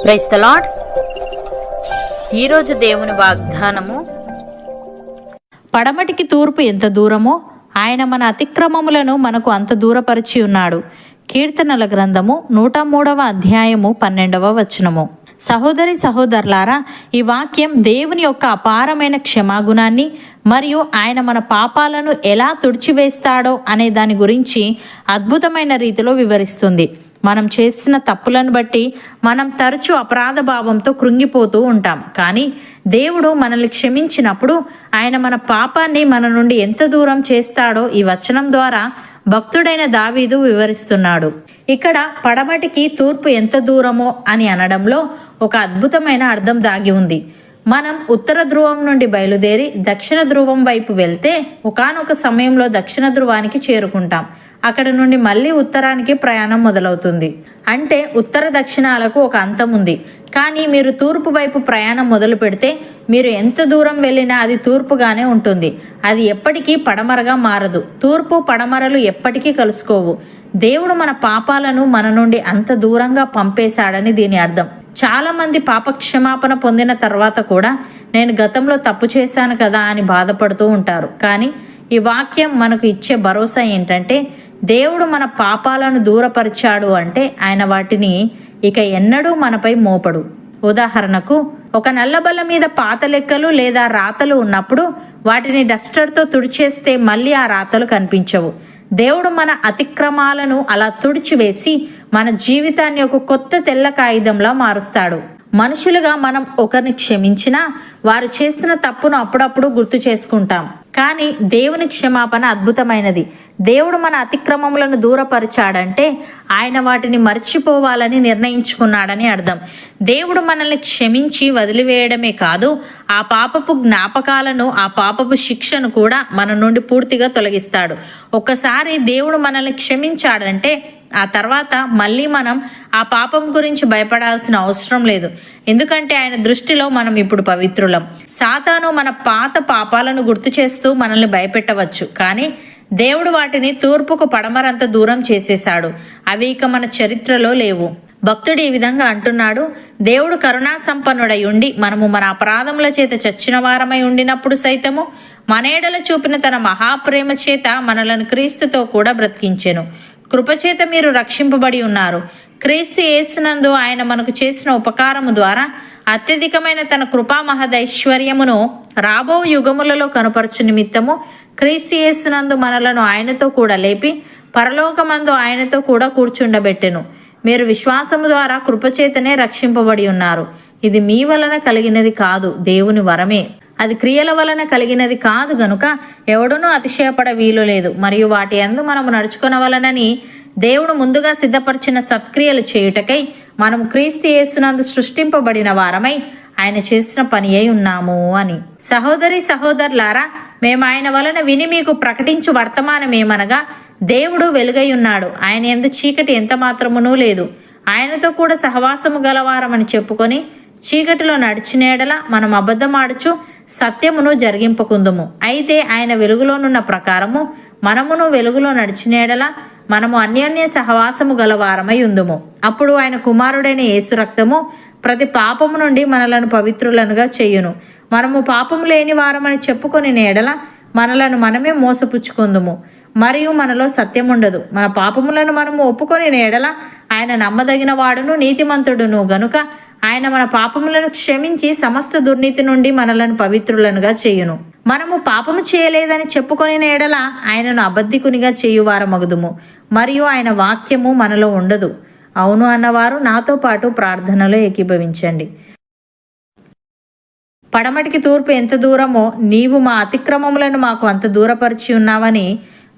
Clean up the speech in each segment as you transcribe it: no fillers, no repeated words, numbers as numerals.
Praise the lord. ఈరోజు దేవుని వాగ్దానము, పడమటికి తూర్పు ఎంత దూరమో ఆయన మన అతిక్రమములను మనకు అంత దూరపరిచి ఉన్నాడు. కీర్తనల గ్రంథము 103వ అధ్యాయము 12వ వచనము. సహోదరి సహోదరులారా, ఈ వాక్యం దేవుని యొక్క అపారమైన క్షమాగుణాన్ని మరియు ఆయన మన పాపాలను ఎలా తుడిచివేస్తాడో అనే దాని గురించి అద్భుతమైన రీతిలో వివరిస్తుంది. మనం చేసిన తప్పులను బట్టి మనం తరచూ అపరాధ భావంతో కృంగిపోతూ ఉంటాం. కానీ దేవుడు మనల్ని క్షమించినప్పుడు ఆయన మన పాపాన్ని మన నుండి ఎంత దూరం చేస్తాడో ఈ వచనం ద్వారా భక్తుడైన దావీదు వివరిస్తున్నాడు. ఇక్కడ పడమటికి తూర్పు ఎంత దూరమో అని అనడంలో ఒక అద్భుతమైన అర్థం దాగి ఉంది. మనం ఉత్తర ధ్రువం నుండి బయలుదేరి దక్షిణ ధ్రువం వైపు వెళ్తే ఒకానొక సమయంలో దక్షిణ ధ్రువానికి చేరుకుంటాం. అక్కడ నుండి మళ్ళీ ఉత్తరానికి ప్రయాణం మొదలవుతుంది. అంటే ఉత్తర దక్షిణాలకు ఒక అంతం ఉంది. కానీ మీరు తూర్పు వైపు ప్రయాణం మొదలు పెడితే మీరు ఎంత దూరం వెళ్ళినా అది తూర్పుగానే ఉంటుంది. అది ఎప్పటికీ పడమరగా మారదు. తూర్పు పడమరలు ఎప్పటికీ కలుసుకోవు. దేవుడు మన పాపాలను మన నుండి అంత దూరంగా పంపేశాడని దీని అర్థం. చాలా మంది పాప క్షమాపణ పొందిన తర్వాత కూడా నేను గతంలో తప్పు చేశాను కదా అని బాధపడుతూ ఉంటారు. కానీ ఈ వాక్యం మనకు ఇచ్చే భరోసా ఏంటంటే, దేవుడు మన పాపాలను దూరపరిచాడు అంటే ఆయన వాటిని ఇక ఎన్నడూ మనపై మోపడు. ఉదాహరణకు, ఒక నల్లబల్ల మీద పాత లెక్కలు లేదా రాతలు ఉన్నప్పుడు వాటిని డస్టర్తో తుడిచేస్తే మళ్ళీ ఆ రాతలు కనిపించవు. దేవుడు మన అతిక్రమాలను అలా తుడిచివేసి మన జీవితాన్ని ఒక కొత్త తెల్ల కాగితంలా మారుస్తాడు. మనుషులుగా మనం ఒకరిని క్షమించినా వారు చేసిన తప్పును అప్పుడప్పుడు గుర్తు చేసుకుంటాం. కానీ దేవుని క్షమాపణ అద్భుతమైనది. దేవుడు మన అతిక్రమములను దూరపరిచాడంటే ఆయన వాటిని మర్చిపోవాలని నిర్ణయించుకున్నాడని అర్థం. దేవుడు మనల్ని క్షమించి వదిలివేయడమే కాదు, ఆ పాపపు జ్ఞాపకాలను, ఆ పాపపు శిక్షను కూడా మన నుండి పూర్తిగా తొలగిస్తాడు. ఒక్కసారి దేవుడు మనల్ని క్షమించాడంటే ఆ తర్వాత మళ్ళీ మనం ఆ పాపం గురించి భయపడాల్సిన అవసరం లేదు. ఎందుకంటే ఆయన దృష్టిలో మనం ఇప్పుడు పవిత్రులం. సాతాను మన పాత పాపాలను గుర్తు చేస్తూ మనల్ని భయపెట్టవచ్చు. కానీ దేవుడు వాటిని తూర్పుకు పడమరంత దూరం చేసేశాడు. అవి ఇక మన చరిత్రలో లేవు. భక్తుడు ఈ విధంగా అంటున్నాడు, దేవుడు కరుణా సంపన్నుడై ఉండి మనము మన అపరాధముల చేత చచ్చిన వారమై ఉండినప్పుడు సైతము మన ఎడల చూపిన తన మహాప్రేమ చేత మనలను క్రీస్తుతో కూడా బ్రతికించెను. కృపచేత మీరు రక్షింపబడి ఉన్నారు. క్రీస్తు యేసునందు ఆయన మనకు చేసిన ఉపకారము ద్వారా అత్యధికమైన తన కృపా మహదైశ్వర్యమును రాబో యుగములలో కనుపరచు నిమిత్తము క్రీస్తు యేసునందు మనలను ఆయనతో కూడా లేపి పరలోకమందు ఆయనతో కూడా కూర్చుండబెట్టెను. మీరు విశ్వాసము ద్వారా కృపచేతనే రక్షింపబడి ఉన్నారు. ఇది మీ వలన కలిగినది కాదు, దేవుని వరమే. అది క్రియల వలన కలిగినది కాదు గనుక ఎవడునూ అతిశయపడ వీలు లేదు. మరియు వాటి యందు మనము నడుచుకొనవలనని దేవుడు ముందుగా సిద్ధపరిచిన సత్క్రియలు చేయుటకై మనము క్రీస్తు యేసునందు సృష్టింపబడిన వారమై ఆయన చేసిన పని అయి ఉన్నాము అని. సహోదరి సహోదరులారా, మేము ఆయన వలన విని మీకు ప్రకటించు వర్తమానమేమనగా, దేవుడు వెలుగై ఉన్నాడు, ఆయన యందు చీకటి ఎంత మాత్రమునూ లేదు. ఆయనతో కూడా సహవాసము గలవారమని చెప్పుకొని చీకటిలో నడిచినేడల మనం అబద్ధమాడుచు సత్యమును జరిగింపకుందుము. అయితే ఆయన వెలుగులోనున్న ప్రకారము మనమును వెలుగులో నడిచినేడల మనము అన్యోన్య సహవాసము గలవారమై ఉందుము. అప్పుడు ఆయన కుమారుడైన యేసు రక్తము ప్రతి పాపము నుండి మనలను పవిత్రులనుగా చేయును. మనము పాపము లేని వారమని చెప్పుకొని నేడల మనలను మనమే మోసపుచ్చుకుందుము, మరియు మనలో సత్యముండదు. మన పాపములను మనము ఒప్పుకొని నేడల ఆయన నమ్మదగిన వాడును నీతిమంతుడును గనుక ఆయన మన పాపములను క్షమించి సమస్త దుర్నీతి నుండి మనలను పవిత్రులనుగా చేయును. మనము పాపము చేయలేదని చెప్పుకొని నేడల ఆయనను అబద్ధికునిగా చేయువారమగుదుము, మరియు ఆయన వాక్యము మనలో ఉండదు. అవును అన్నవారు నాతో పాటు ప్రార్థనలో ఏకీభవించండి. పడమటికి తూర్పు ఎంత దూరమో నీవు మా అతిక్రమములను మాకు అంత దూరపరిచి ఉన్నావని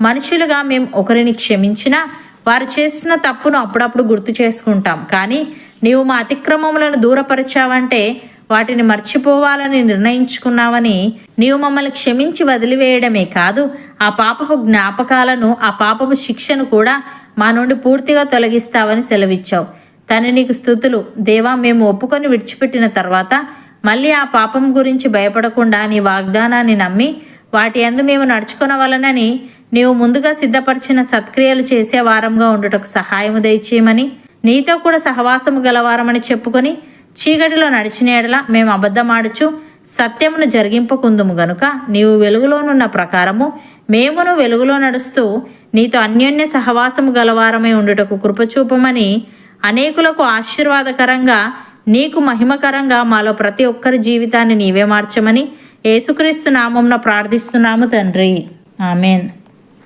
మనుషులుగా మేము ఒకరిని క్షమించినా వారు చేసిన తప్పును అప్పుడప్పుడు గుర్తు చేసుకుంటాం. కానీ నీవు మా అతిక్రమములను దూరపరిచావంటే వాటిని మర్చిపోవాలని నిర్ణయించుకున్నావని, నీవు మమ్మల్ని క్షమించి వదిలివేయడమే కాదు, ఆ పాపపు జ్ఞాపకాలను, ఆ పాపపు శిక్షను కూడా మా నుండి పూర్తిగా తొలగిస్తావని సెలవిచ్చావు. తను నీకు స్తుతులు దేవా. మేము ఒప్పుకొని విడిచిపెట్టిన తర్వాత మళ్ళీ ఆ పాపం గురించి భయపడకుండా నీ వాగ్దానాన్ని నమ్మి వాటి యందు మేము నడుచుకొనవలనని నీవు ముందుగా సిద్ధపరిచిన సత్క్రియలు చేసే వారంగా ఉండుటకు సహాయము దయచేయమని, నీతో కూడా సహవాసము గలవారమని చెప్పుకొని చీకటిలో నడిచిన ఎడల మేము అబద్ధమాడుచు సత్యమును జరిగింపకుందుము గనుక నీవు వెలుగులోనున్న ప్రకారము మేమును వెలుగులో నడుస్తూ నీతో అన్యోన్య సహవాసము గలవారమై ఉండుటకు కృపచూపమని అనేకులకు ఆశీర్వాదకరంగా నీకు మహిమకరంగా మాలో ప్రతి ఒక్కరి జీవితాన్ని నీవే మార్చమని యేసుక్రీస్తు నామమున ప్రార్థిస్తున్నాము తండ్రి. ఆమెన్.